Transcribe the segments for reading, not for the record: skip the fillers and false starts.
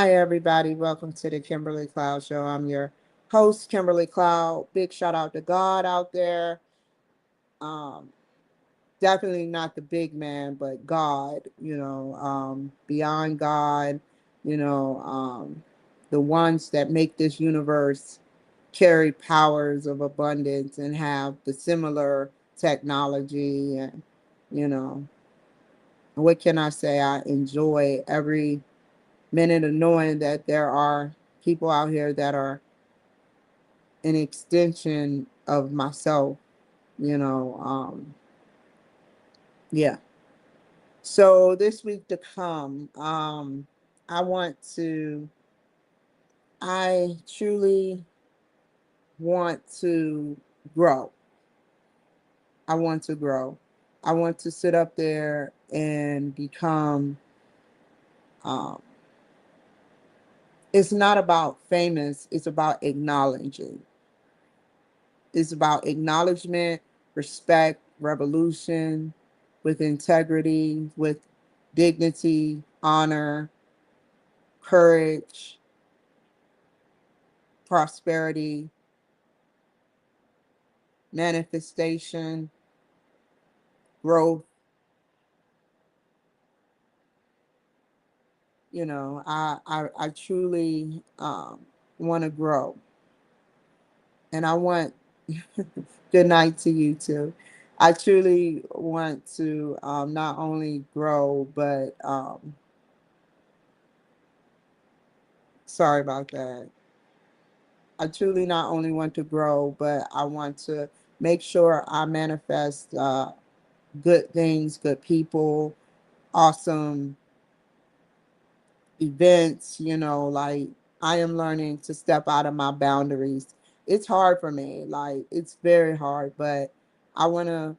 Hi, everybody. Welcome to the Kimberly Cloud Show. I'm your host, Kimberly Cloud. Big shout out to God out there. Um, Definitely not the big man, but God, beyond God, you know, um, the ones that make this universe carry powers of abundance and have the similar technology. And, you know, what can I say? I enjoy every minute of knowing that there are people out here that are an extension of myself, you know. Yeah. So this week to come, I want to, I truly want to grow. I want to grow. I want to sit up there and become, um, it's not about famous, it's about acknowledging. It's about acknowledgement, respect, revolution, with integrity, with dignity, honor, courage, prosperity, manifestation, growth. I truly want to grow. And I want, good night to you too. I truly want to not only grow, but sorry about that. I truly not only want to grow, but I want to make sure I manifest good things, good people, awesome events. Like I am learning to step out of my boundaries. It's hard for me, like it's very hard, but I want to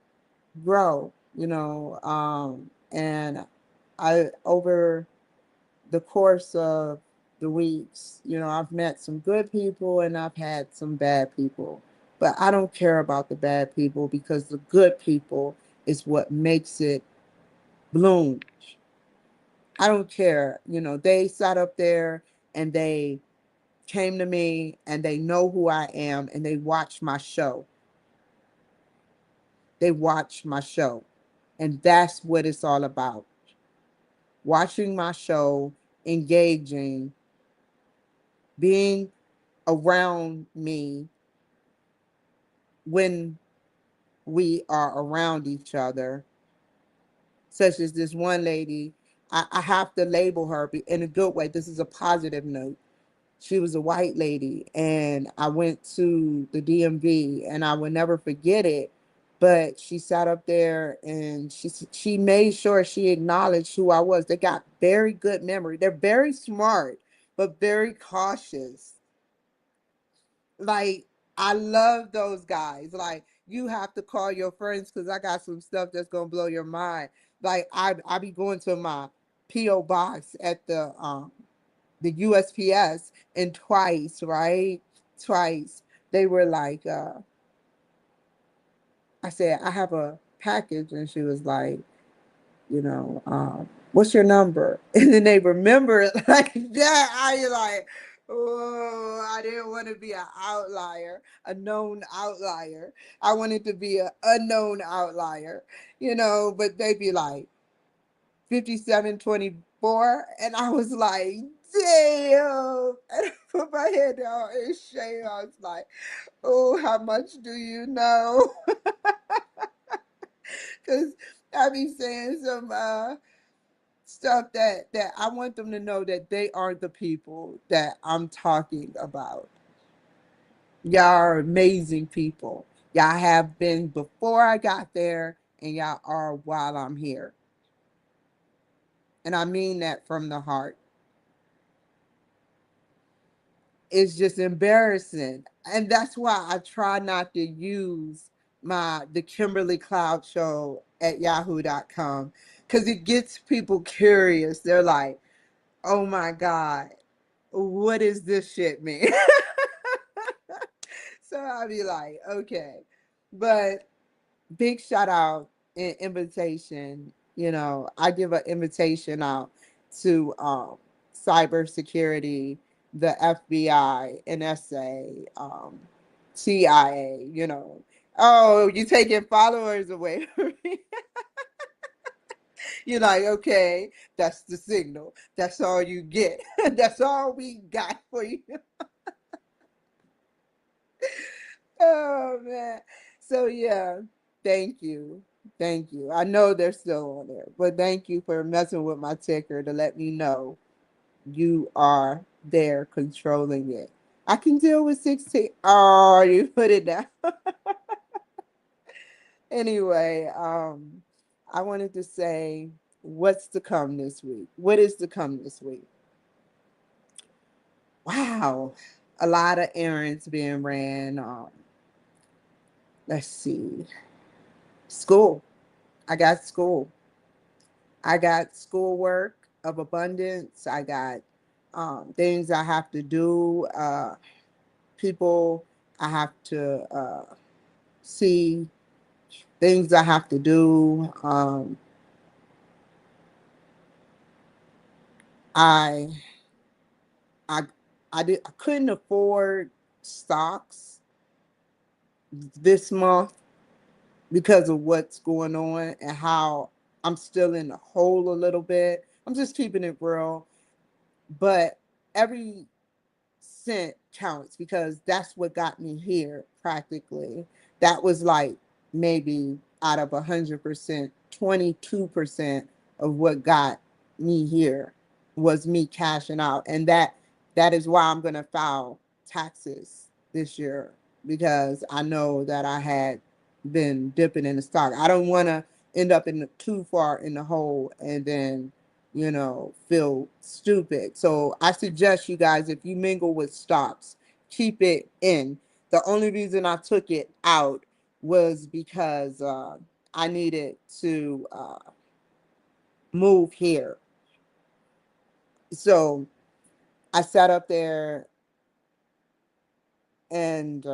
grow, and over the course of the weeks, I've met some good people and I've had some bad people. But I don't care about the bad people because the good people is what makes it bloom. I don't care. They sat up there and they came to me and they know who I am and they watch my show. They watch my show. And that's what it's all about. Watching my show, engaging, being around me when we are around each other, such as this one lady. I have to label her in a good way. This is a positive note. She was a white lady, and I went to the DMV, and I will never forget it. But she sat up there and she made sure she acknowledged who I was. They got very good memory. They're very smart, but very cautious. Like, I love those guys. Like, you have to call your friends because I got some stuff that's gonna blow your mind. Like, I be going to my PO box at the USPS, and twice, right? Twice they were like, I said I have a package, and she was like, what's your number? And then they remember it like that. I like, oh, I didn't want to be an outlier, a known outlier. I wanted to be an unknown outlier, but they'd be like 5724. And I was like, damn. And I put my head down in shame. I was like, oh, how much do you know? Because I be saying some stuff that I want them to know that they are the people that I'm talking about. Y'all are amazing people. Y'all have been before I got there, and y'all are while I'm here. And I mean that from the heart. It's just embarrassing. And that's why I try not to use the Kimberly Cloud Show at yahoo.com, because it gets people curious. They're like, oh my God, what does this shit mean? So I'll be like, okay. But big shout out and invitation. I give an invitation out to cybersecurity, the FBI, NSA, CIA, Oh, you taking followers away from me. You're like, okay, that's the signal. That's all you get. That's all we got for you. Oh man. So yeah, thank you. Thank you. I know they're still on there, but thank you for messing with my ticker to let me know you are there controlling it. I can deal with 16. Oh, you put it down. Anyway, I wanted to say what's to come this week. What is to come this week? Wow, a lot of errands being ran. Let's see, school. I got school. I got schoolwork of abundance. I got things I have to do. People I have to see. Things I have to do. I I I couldn't afford stocks this month because of what's going on and how I'm still in the hole a little bit. I'm just keeping it real, but every cent counts because that's what got me here practically. That was like maybe out of 100%, 22% of what got me here was me cashing out. And that is why I'm gonna file taxes this year because I know that I had been dipping in the stock. I don't wanna end up too far in the hole and then feel stupid. So I suggest you guys, if you mingle with stocks, keep it in. The only reason I took it out was because I needed to move here. So I sat up there and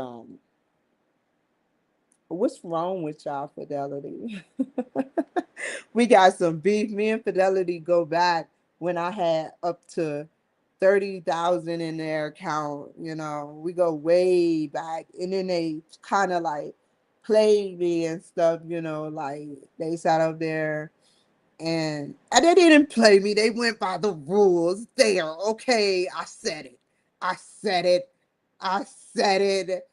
what's wrong with y'all, Fidelity? We got some beef. Me and Fidelity go back when I had up to 30,000 in their account. We go way back, and then they kind of like played me and stuff. Like they sat up there and they didn't play me. They went by the rules. There, okay, I said it. I said it. I said it.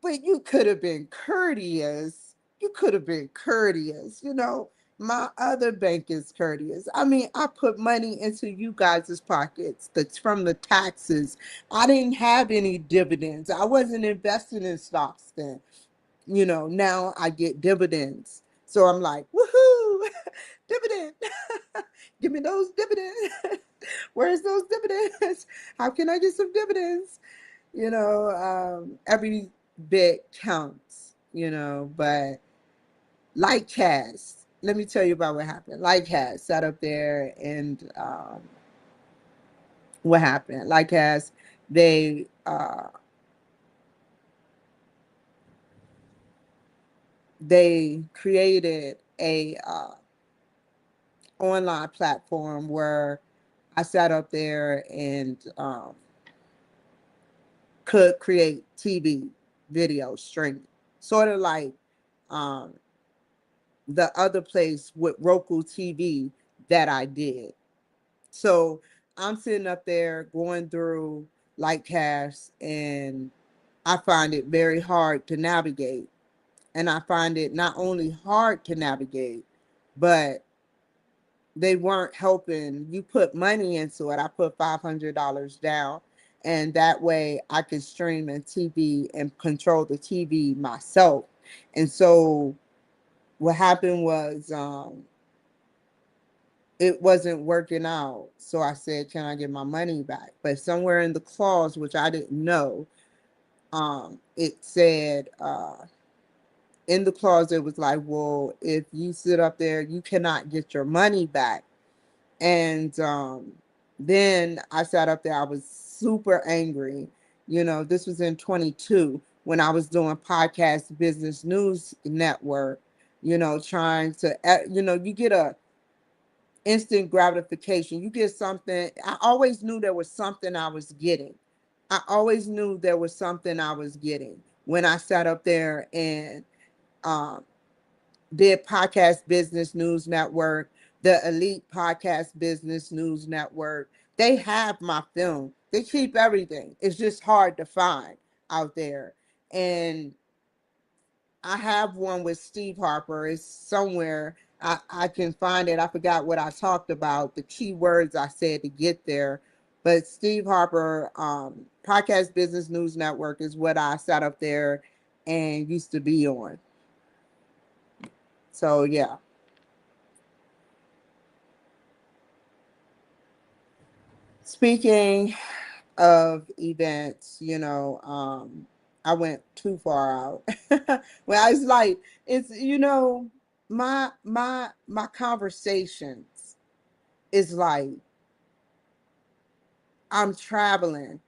But you could have been courteous. You could have been courteous. My other bank is courteous. I mean, I put money into you guys' pockets that's from the taxes. I didn't have any dividends. I wasn't investing in stocks then. Now I get dividends. So I'm like, woohoo, dividend. Give me those dividends. Where's those dividends? How can I get some dividends? Every bit counts, but like Cass, let me tell you about what happened. Like Cass sat up there and what happened? Like Cass, they they created a online platform where I sat up there and could create TV video streaming, sort of like um, the other place with Roku TV that I did. So I'm sitting up there going through Light Cash, and I find it very hard to navigate. And I find it not only hard to navigate, but they weren't helping. You put money into it. I put $500 down, and that way I could stream and TV and control the TV myself. And so what happened was it wasn't working out. So I said, can I get my money back? But somewhere in the clause, which I didn't know, it said in the clause, it was like, well, if you sit up there, you cannot get your money back. And then I sat up there, I was super angry. This was in 22 when I was doing podcast business news network, trying to, you get instant gratification. You get something. I always knew there was something I was getting. I always knew there was something I was getting when I sat up there and um, did Podcast Business News Network, the Elite Podcast Business News Network. They have my film. They keep everything. It's just hard to find out there. And I have one with Steve Harper. It's somewhere. I can find it. I forgot what I talked about, the key words I said to get there. But Steve Harper, Podcast Business News Network is what I sat up there and used to be on. So, yeah. Speaking of events, I went too far out. Well, it's like my conversations is like I'm traveling.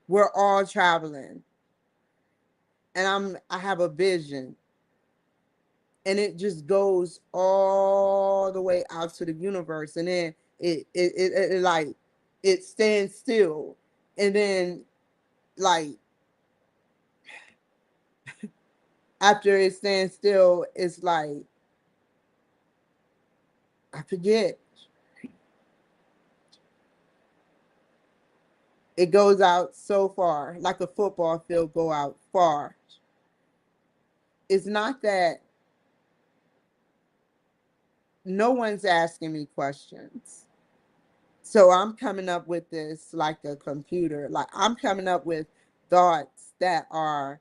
We're all traveling, and I have a vision, and it just goes all the way out to the universe, and then it like it stands still, and then like after it stands still, it's like I forget. It goes out so far, like a football field go out far. It's not that no one's asking me questions. So I'm coming up with this like a computer. Like I'm coming up with thoughts that are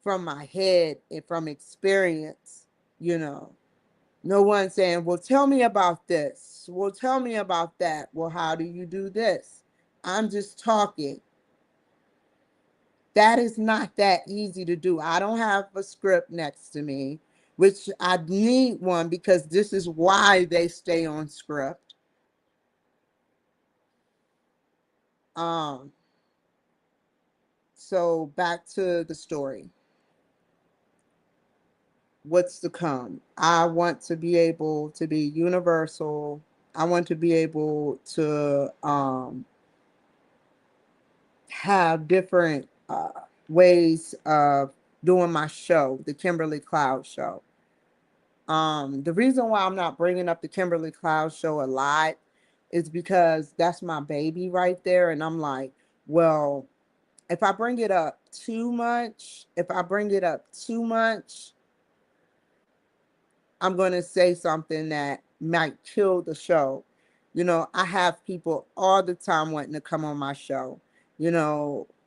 from my head and from experience, you know. No one saying, well, tell me about this. Well, tell me about that. Well, how do you do this? I'm just talking. That is not that easy to do. I don't have a script next to me, which I need one because this is why they stay on script. Um, so back to the story. What's to come? I want to be able to be universal. I want to be able to have different ways of doing my show, the Kimberly Cloud Show. The reason why I'm not bringing up the Kimberly Cloud Show a lot is because that's my baby right there. And I'm like, well, if I bring it up too much, I'm going to say something that might kill the show. I have people all the time wanting to come on my show.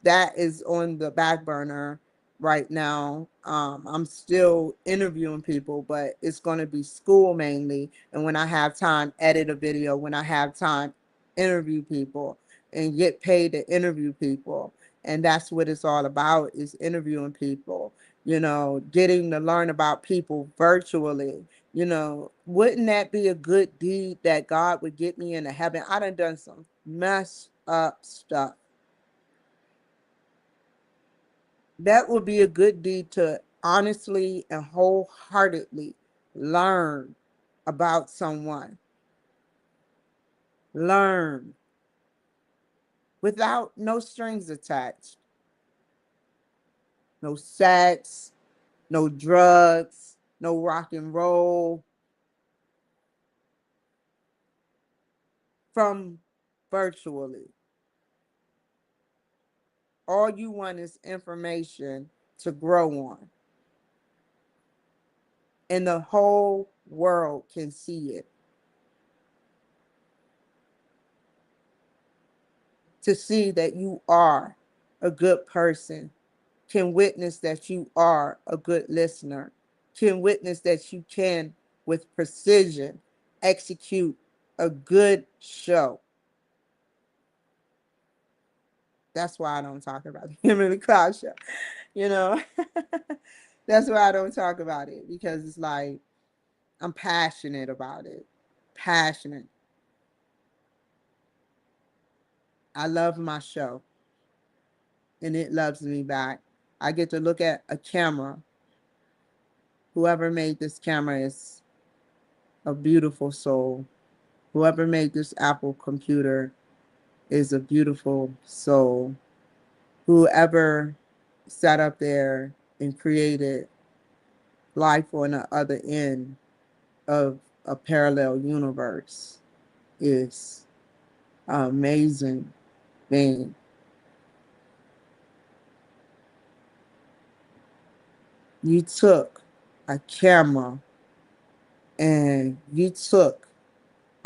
That is on the back burner right now. I'm still interviewing people, but it's going to be school mainly. And when I have time, edit a video. When I have time, interview people and get paid to interview people. And that's what it's all about, is interviewing people, getting to learn about people virtually. Wouldn't that be a good deed that God would get me into heaven? I done some messed up stuff. That would be a good deed to honestly and wholeheartedly learn about someone. Learn without no strings attached. No sex, no drugs, no rock and roll. From virtually. All you want is information to grow on. And the whole world can see it. To see that you are a good person, can witness that you are a good listener, can witness that you can, with precision, execute a good show. That's why I don't talk about the Kimberly Cloud Show. You know, that's why I don't talk about it, because it's like I'm passionate about it. Passionate. I love my show, and it loves me back. I get to look at a camera. Whoever made this camera is a beautiful soul. Whoever made this Apple computer is a beautiful soul. Whoever sat up there and created life on the other end of a parallel universe is an amazing thing. You took a camera and you took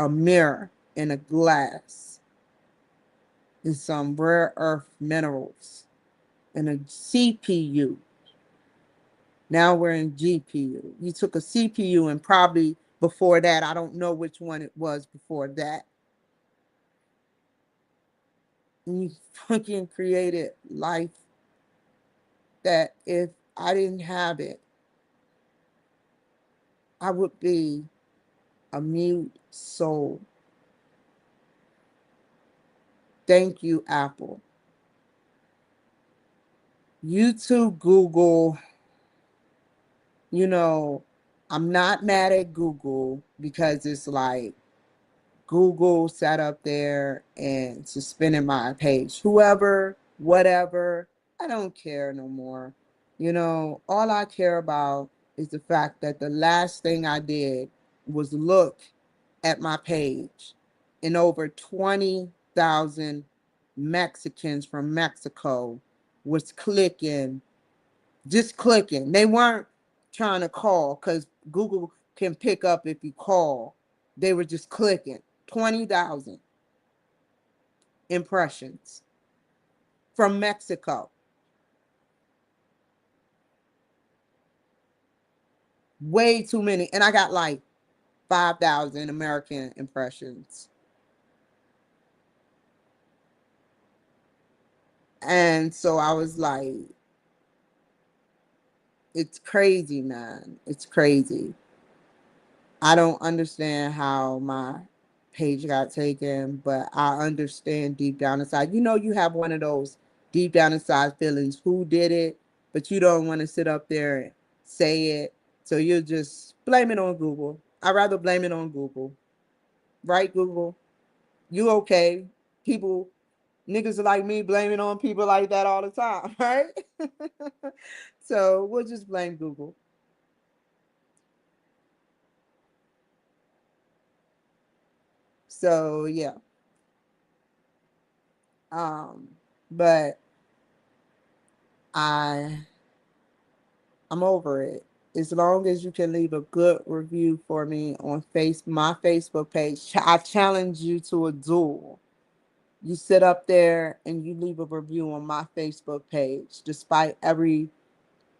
a mirror and a glass and some rare earth minerals and a CPU. Now we're in GPU. You took a CPU and probably before that, I don't know which one it was before that. And you fucking created life that if I didn't have it, I would be a mute soul. Thank you, Apple. You too, Google. You know, I'm not mad at Google because it's like Google sat up there and suspended my page. Whoever, whatever, I don't care no more. You know, all I care about is the fact that the last thing I did was look at my page and over 20,000 Mexicans from Mexico was clicking, just clicking. They weren't trying to call because Google can pick up if you call. They were just clicking. 20,000 impressions from Mexico. Way too many. And I got like 5,000 American impressions. And so I was like, it's crazy, man. It's crazy. I don't understand how my page got taken, but I understand deep down inside. You know, you have one of those deep down inside feelings who did it, but you don't want to sit up there and say it. So you just blame it on Google. I'd rather blame it on Google. Right, Google? You okay? People, niggas like me blaming on people like that all the time, right? So we'll just blame Google. So yeah. Um, but I I'm over it. As long as you can leave a good review for me on my Facebook page, I challenge you to a duel. You sit up there and you leave a review on my Facebook page, despite every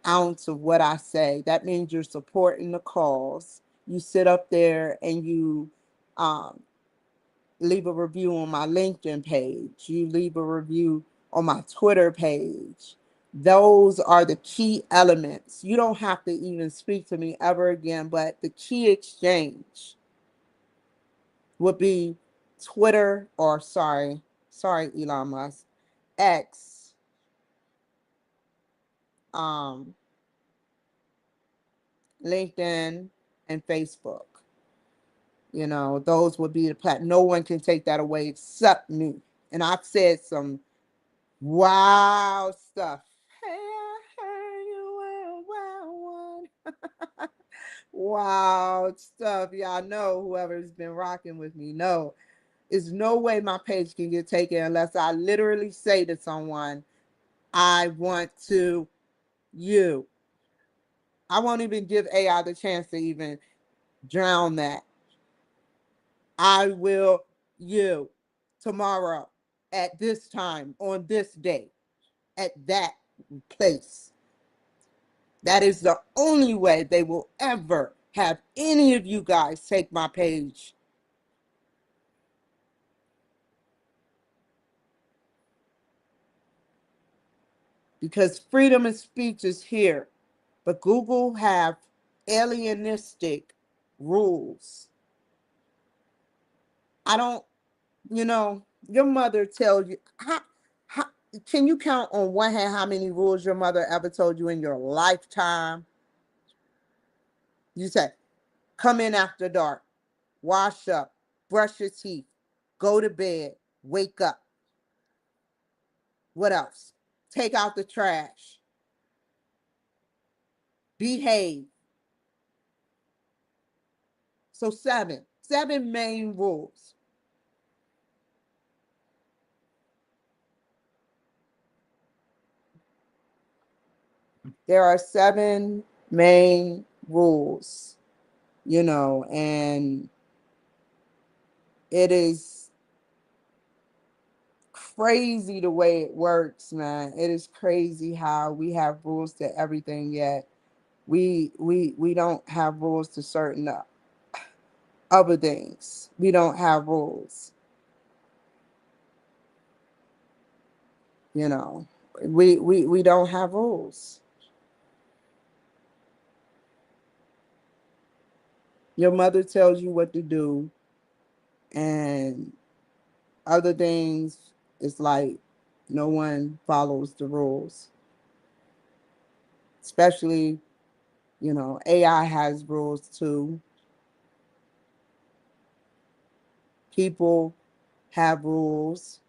ounce of what I say. That means you're supporting the cause. You sit up there and you um, leave a review on my LinkedIn page. You leave a review on my Twitter page. Those are the key elements. You don't have to even speak to me ever again, but the key exchange would be Twitter or sorry, Elon Musk, X, um, LinkedIn, and Facebook. You know, those would be the plat. No one can take that away except me. And I've said some wow stuff. Hey, I heard you were a wild one. Wow stuff. Y'all know whoever's been rocking with me know. There's no way my page can get taken unless I literally say to someone, I want to you. I won't even give AI the chance to even drown that. I will you tomorrow at this time on this day at that place. That is the only way they will ever have any of you guys take my page. Because freedom of speech is here. But Google have alienistic rules. I don't, your mother tells you, how, can you count on one hand how many rules your mother ever told you in your lifetime? You say, come in after dark, wash up, brush your teeth, go to bed, wake up. What else? Take out the trash, behave. So seven main rules. There are seven main rules, and it is crazy the way it works, man. It is crazy how we have rules to everything, yet we don't have rules to certain other things. We don't have rules, you know. We don't have rules. Your mother tells you what to do, and other things, it's like no one follows the rules. Especially, AI has rules too. People have rules.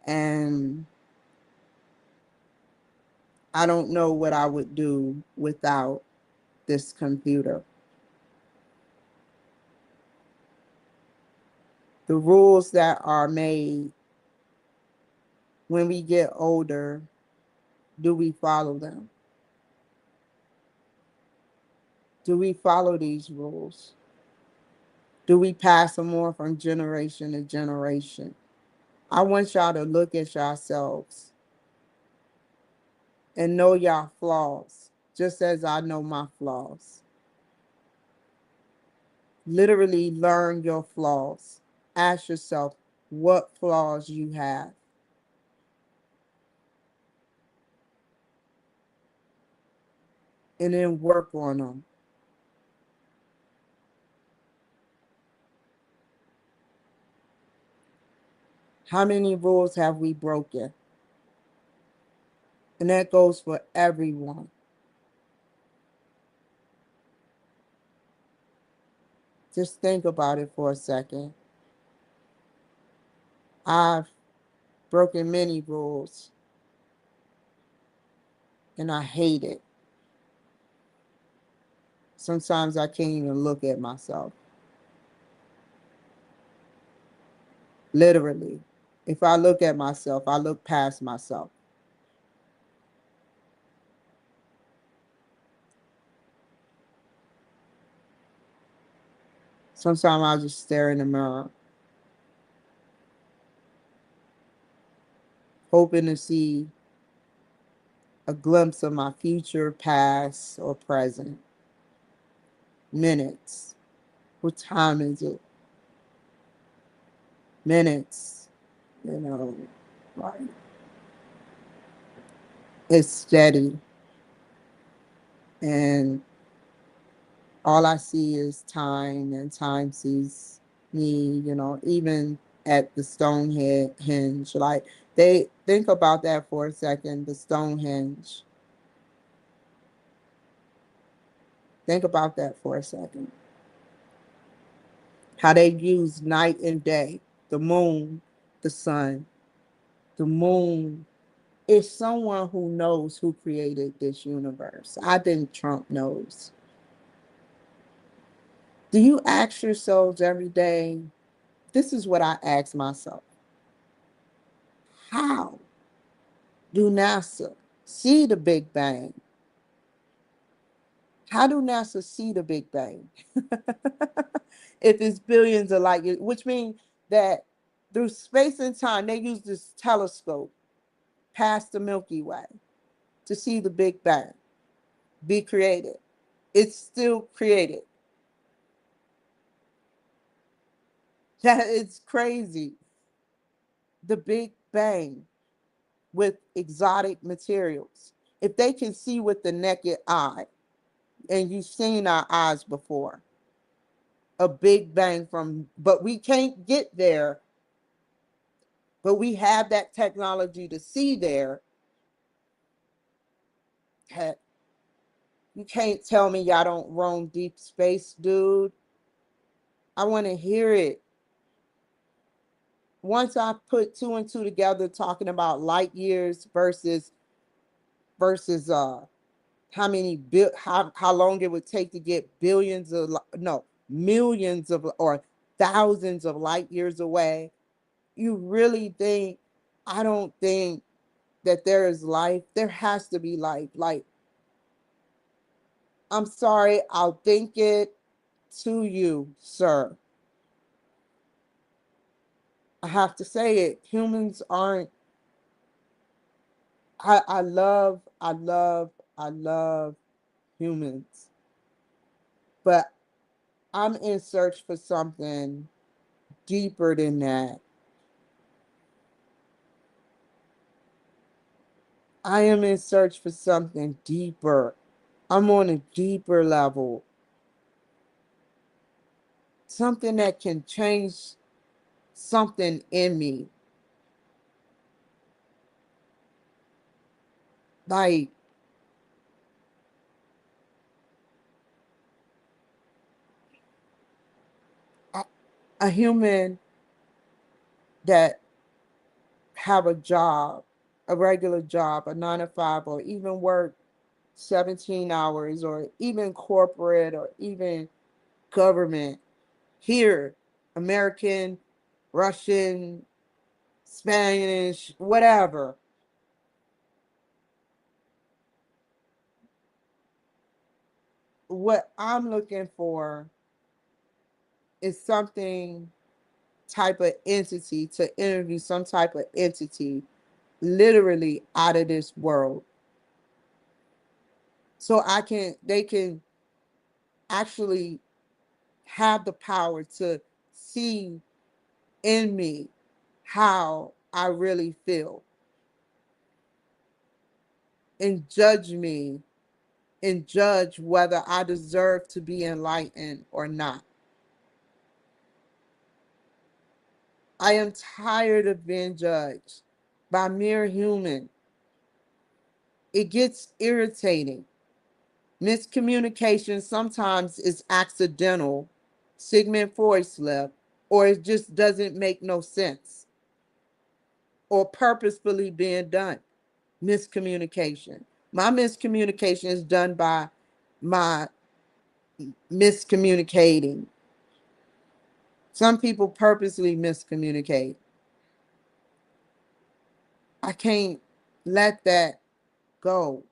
And I don't know what I would do without this computer. The rules that are made when we get older, do we follow them? Do we follow these rules? Do we pass them on from generation to generation? I want y'all to look at yourselves and know your flaws, just as I know my flaws. Literally learn your flaws. Ask yourself what flaws you have. And then work on them. How many rules have we broken? And that goes for everyone. Just think about it for a second. I've broken many rules and I hate it. Sometimes I can't even look at myself. Literally. If I look at myself, I look past myself. Sometimes I just stare in the mirror, hoping to see a glimpse of my future, past, or present. Minutes. What time is it? Minutes. You know, like it's steady. And all I see is time, and time sees me, even at the Stonehenge. Like, they think about that for a second, the Stonehenge. Think about that for a second. How they use night and day, the moon, the sun. The moon is someone who knows who created this universe. I think Trump knows. Do you ask yourselves every day? This is what I ask myself. How do NASA see the Big Bang? How do NASA see the Big Bang? If it's billions of light years, which means that through space and time, they use this telescope past the Milky Way to see the Big Bang be created. It's still created. It's crazy. The Big Bang with exotic materials. If they can see with the naked eye, and you've seen our eyes before, a Big Bang but we can't get there, but we have that technology to see there. You can't tell me y'all don't roam deep space, dude. I want to hear it. Once I put two and two together, talking about light years versus how many how long it would take to get billions of no millions of or thousands of light years away. You really think? I don't think that there is life. There has to be life. Like, I'm sorry, I'll think it to you, sir. I have to say it. Humans aren't. I love humans, but I'm in search for something deeper than that. I am in search for something deeper. I'm on a deeper level, something that can change something in me. Like a, a human that have a job, a regular job, a 9 to 5, or even work 17 hours, or even corporate, or even government here, American, Russian, Spanish, whatever. What I'm looking for is something type of entity to interview, some type of entity literally out of this world. So they can actually have the power to see in me how I really feel and judge me and judge whether I deserve to be enlightened or not. I am tired of being judged by mere human. It gets irritating. Miscommunication sometimes is accidental, Sigmund Freud slip, or it just doesn't make no sense, or purposefully being done. Miscommunication. My miscommunication is done by my miscommunicating. Some people purposely miscommunicate. I can't let that go.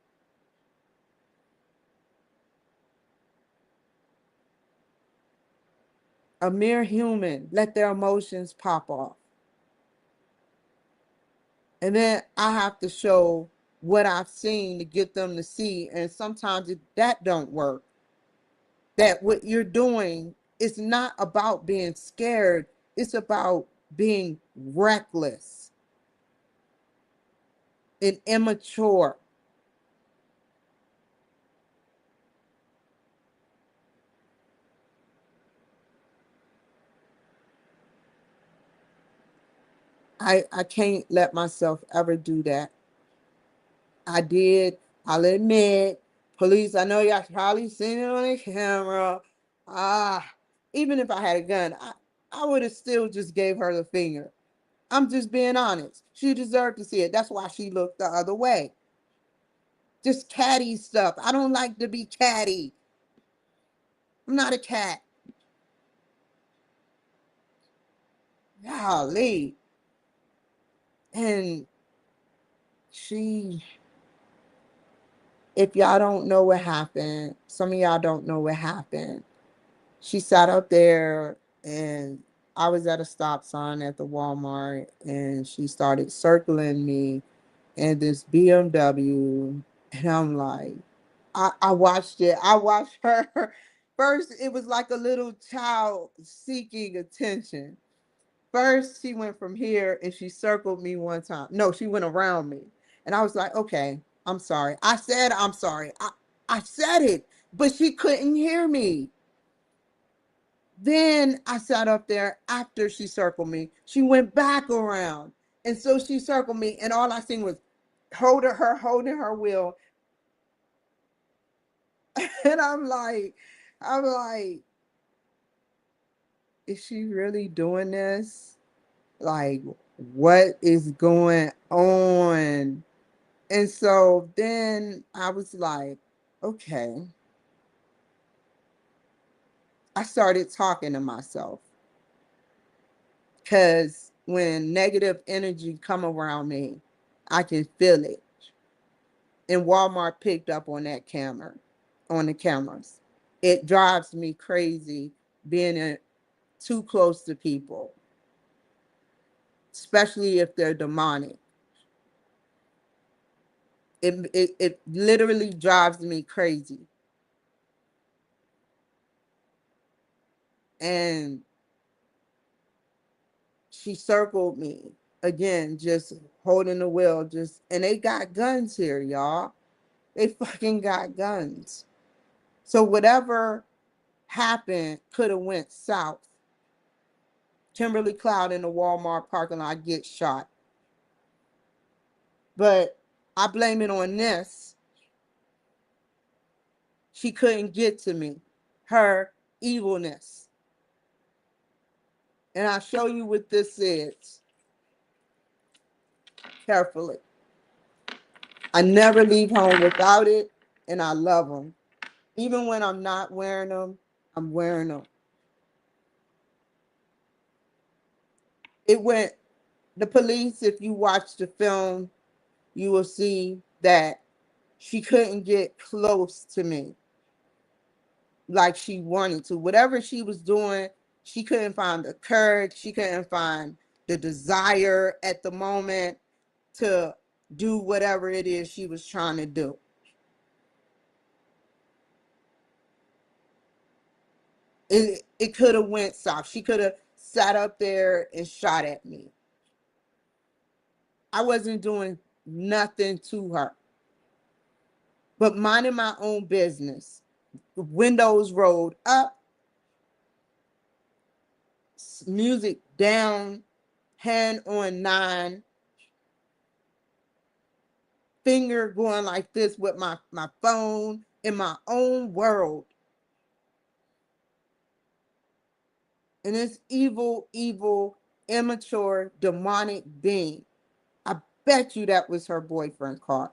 A mere human, let their emotions pop off. And then I have to show what I've seen to get them to see. And sometimes that don't work. That what you're doing is not about being scared. It's about being reckless and immature. I can't let myself ever do that. I did. I'll admit. Police, I know y'all probably seen it on the camera. Ah, even if I had a gun, I would have still just gave her the finger. I'm just being honest. She deserved to see it. That's why she looked the other way. Just catty stuff. I don't like to be catty. I'm not a cat. Golly. And she, if y'all don't know what happened, some of y'all don't know what happened. She sat up there, and I was at a stop sign at the Walmart, and she started circling me in this BMW. And I'm like, I watched it. I watched her. First, it was like a little child seeking attention. First, she went from here and she circled me one time. No, she went around me. And I was like, okay, I'm sorry. I said, I'm sorry. I said it, but she couldn't hear me. Then I sat up there after she circled me. She went back around. And so she circled me, and all I seen was holding her wheel. And I'm like, is she really doing this? Like, what is going on? And so then I was like, okay. I started talking to myself because when negative energy come around me, I can feel it. And Walmart picked up on that camera, on the cameras. It drives me crazy being too close to people, especially if they're demonic. It literally drives me crazy. And she circled me again, just holding the wheel, and they got guns here, y'all. They fucking got guns. So whatever happened could have went south. Kimberly Cloud in the Walmart parking lot gets shot. But I blame it on this. She couldn't get to me. Her evilness. And I'll show you what this is carefully. I never leave home without it, and I love them. Even when I'm not wearing them, I'm wearing them. It went, the police, if you watch the film, you will see that she couldn't get close to me like she wanted to. Whatever she was doing, she couldn't find the courage, she couldn't find the desire at the moment to do whatever it is she was trying to do. It could have went south. She could have sat up there and shot at me. I wasn't doing nothing to her, but minding my own business. Windows rolled up, music down, hand on nine, finger going like this with my phone in my own world. And this evil, evil, immature, demonic being. I bet you that was her boyfriend car.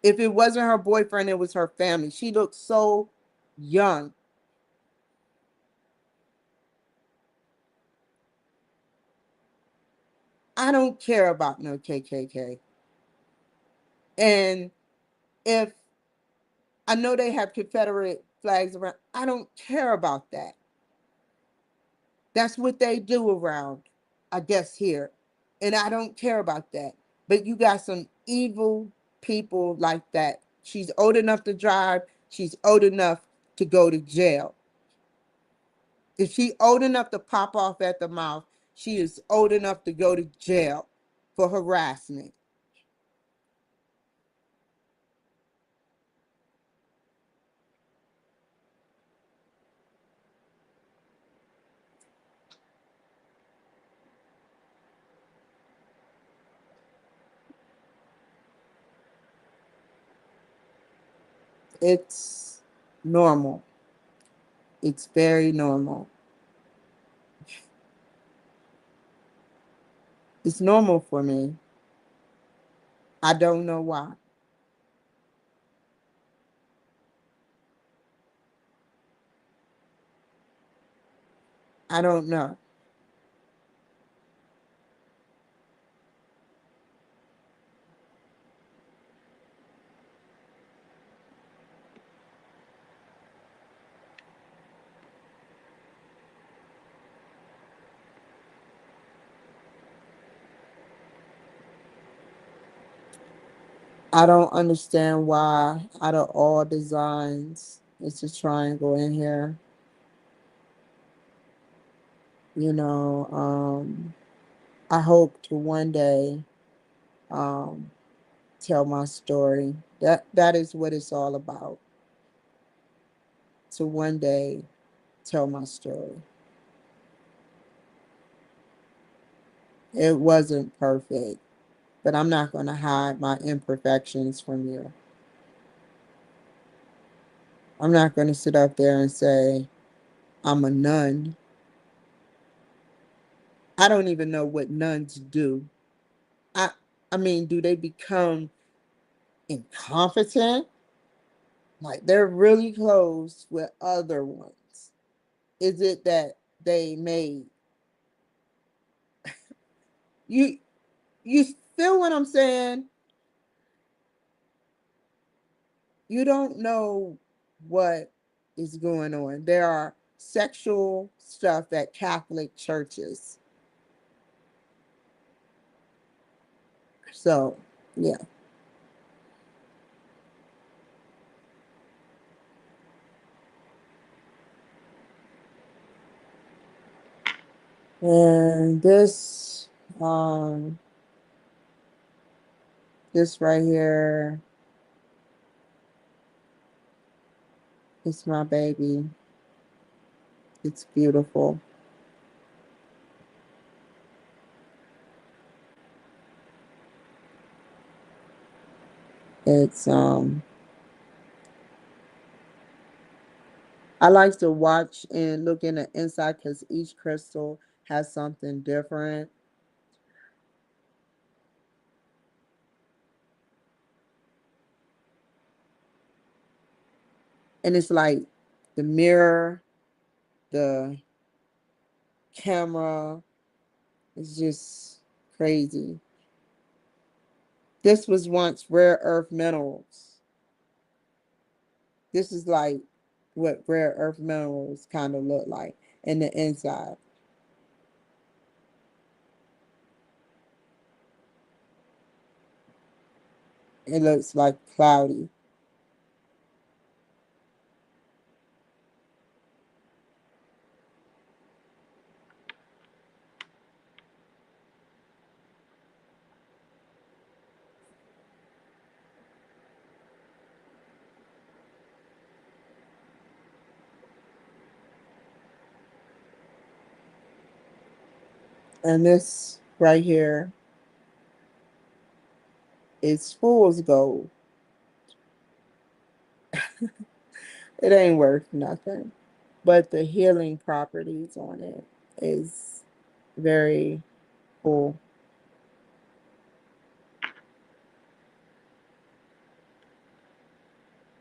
If it wasn't her boyfriend, it was her family. She looked so young. I don't care about no KKK. And if I know they have Confederate flags around, I don't care about that. That's what they do around, I guess, here. And I don't care about that. But you got some evil people like that. She's old enough to drive. She's old enough to go to jail. If she's old enough to pop off at the mouth, she is old enough to go to jail for harassment. It's normal. It's very normal. It's normal for me. I don't know why. I don't know. I don't understand why out of all designs it's a triangle in here. You know, I hope to one day um, tell my story. That is what it's all about. To one day tell my story. It wasn't perfect, but I'm not going to hide my imperfections from you. I'm not going to sit up there and say I'm a nun. I don't even know what nuns do. I I mean, do they become incompetent? Like they're really close with other ones. Is it that they made you you feel what I'm saying? You don't know what is going on. There are sexual stuff at Catholic churches. So, yeah. And um this right here is my baby. It's beautiful. It's I like to watch and look in the inside because each crystal has something different. And it's like the mirror, the camera, is just crazy. This was once rare earth minerals. This is like what rare earth minerals kind of look like in the inside. It looks like cloudy. And this right here is fool's gold. It ain't worth nothing. But the healing properties on it is very cool.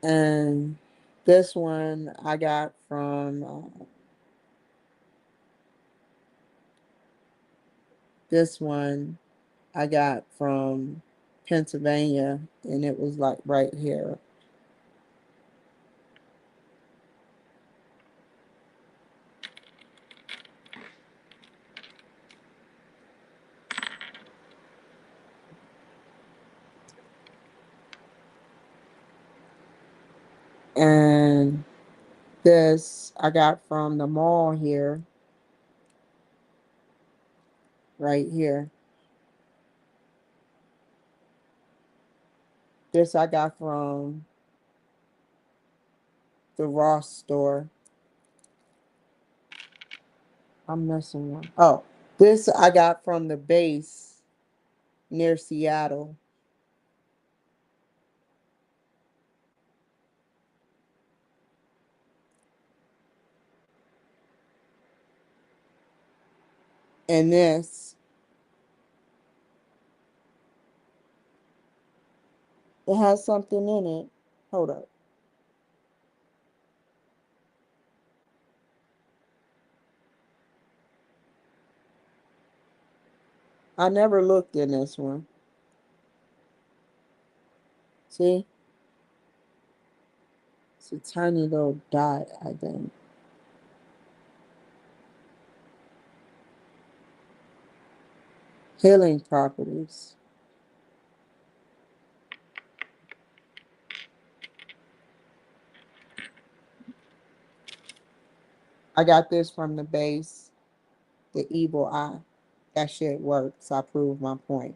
And this one I got from this one I got from Pennsylvania, and it was like right here. And this I got from the mall here, right here. This I got from the Ross store. I'm missing one. Oh, this I got from the base near Seattle. And this, it has something in it. Hold up. I never looked in this one. See? It's a tiny little dot, I think. Healing properties. I got this from the base, the evil eye. That shit works. I proved my point.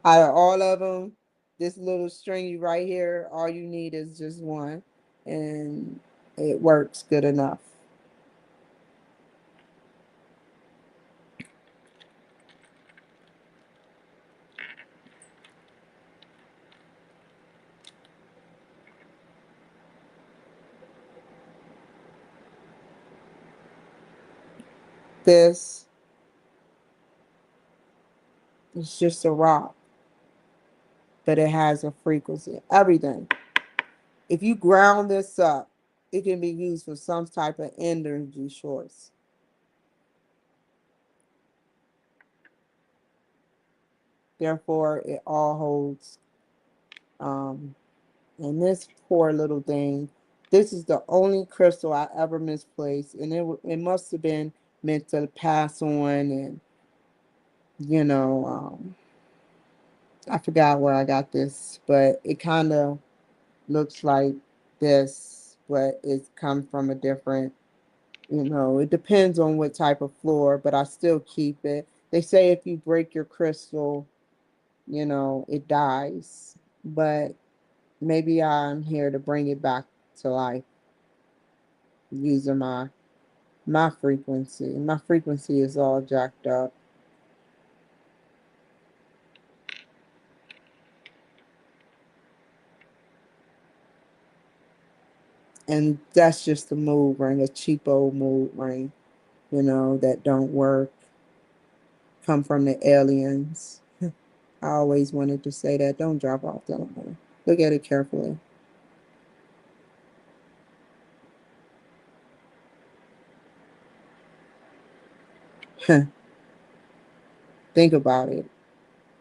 Out of all of them, this little stringy right here, all you need is just one, and it works good enough. This is just a rock, but it has a frequency. Everything. If you ground this up, it can be used for some type of energy source. Therefore, it all holds. Um, and this poor little thing, this is the only crystal I ever misplaced, and it must have been meant to pass on. And you know, I forgot where I got this, but it kind of looks like this, but it comes from a different. It depends on what type of floor, but I still keep it. They say if you break your crystal, it dies. But maybe I'm here to bring it back to life using my frequency. My frequency is all jacked up. And that's just a mood ring, a cheap old mood ring, that don't work. Come from the aliens. I always wanted to say that. Don't drop off that on her. Look at it carefully. Think about it.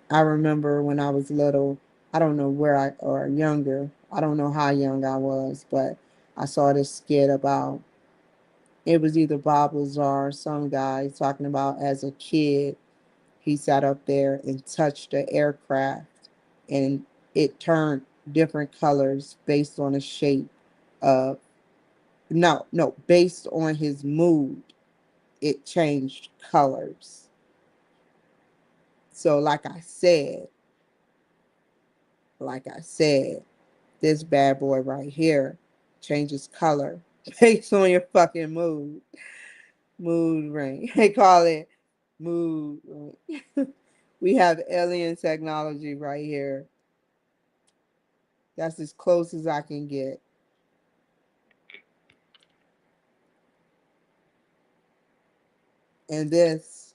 I remember when I was little, I don't know or younger, I don't know how young I was, but I saw this skit about, it was either Bob Lazar or some guy talking about as a kid, he sat up there and touched the aircraft and it turned different colors based on the shape of, no, based on his mood, it changed colors. So like I said, this bad boy right here changes color based on your fucking mood. Mood ring. They call it mood ring. We have alien technology right here. That's as close as I can get. And this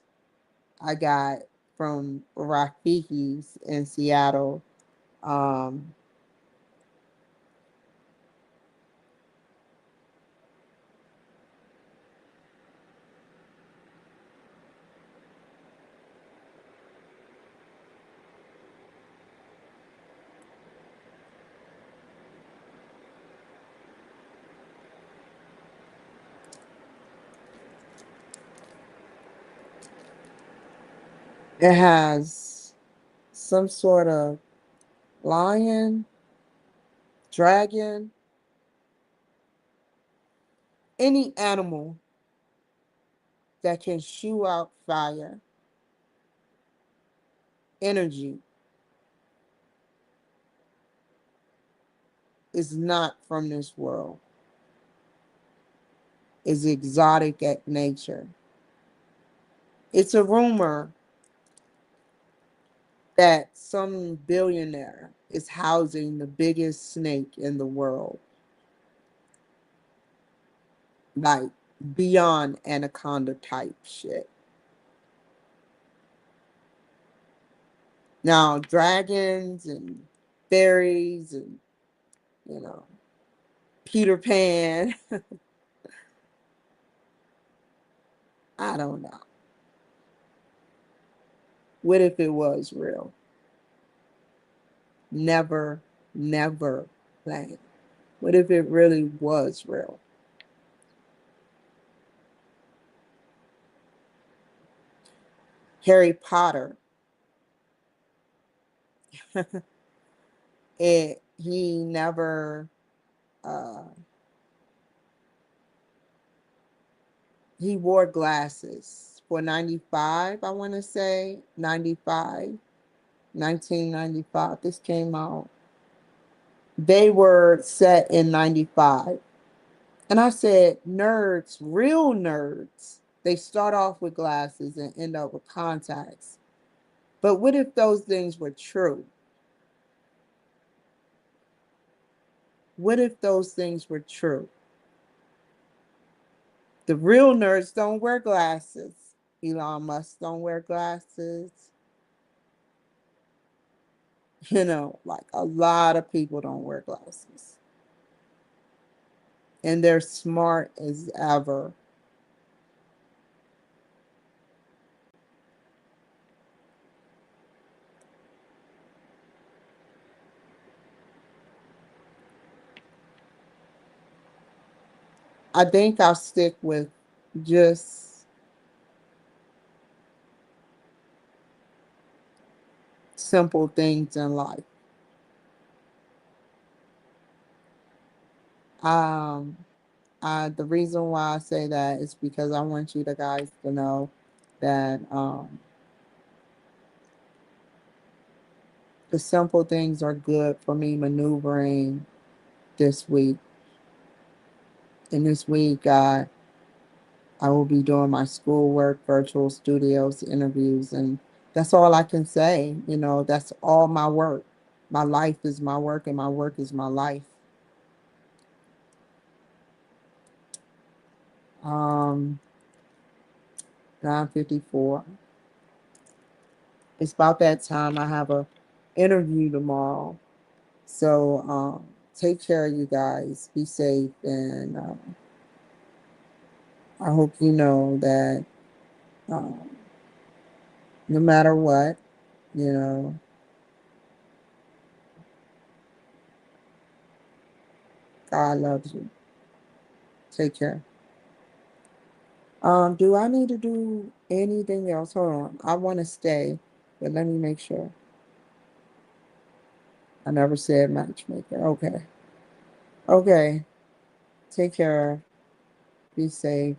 I got from Rafiki's in Seattle. Um, it has some sort of lion, dragon, any animal that can shoot out fire, energy, is not from this world, is exotic at nature. It's a rumor that some billionaire is housing the biggest snake in the world, like beyond anaconda type shit. Now, dragons and fairies and, you know, Peter Pan, I don't know. What if it was real? Never, never land. What if it really was real? Harry Potter, he never, uh, he wore glasses for 95, I want to say, 95, 1995. This came out. They were set in 95. And I said, nerds, real nerds, they start off with glasses and end up with contacts. But what if those things were true? What if those things were true? The real nerds don't wear glasses. Elon Musk don't wear glasses. Like a lot of people don't wear glasses. And they're smart as ever. I think I'll stick with just simple things in life. Um, the reason why I say that is because I want you guys to know that the simple things are good for me maneuvering this week. And this week, I will be doing my schoolwork, virtual studios, interviews, and that's all I can say. That's all my work. My life is my work, and my work is my life. Um, 9:54. It's about that time. I have a interview tomorrow. So take care of you guys. Be safe, and I hope you know that um, no matter what, you know, God loves you. Take care. Do I need to do anything else? Hold on. I want to stay, but let me make sure. I never said matchmaker. Okay. Okay. Take care. Be safe.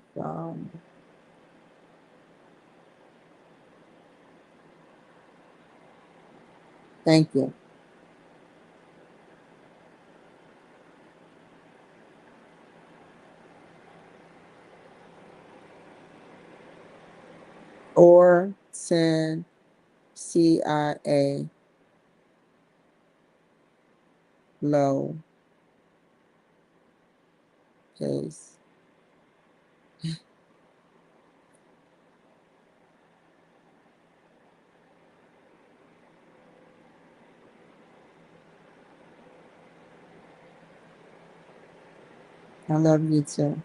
Thank you. Or send CIA low case. I love you too.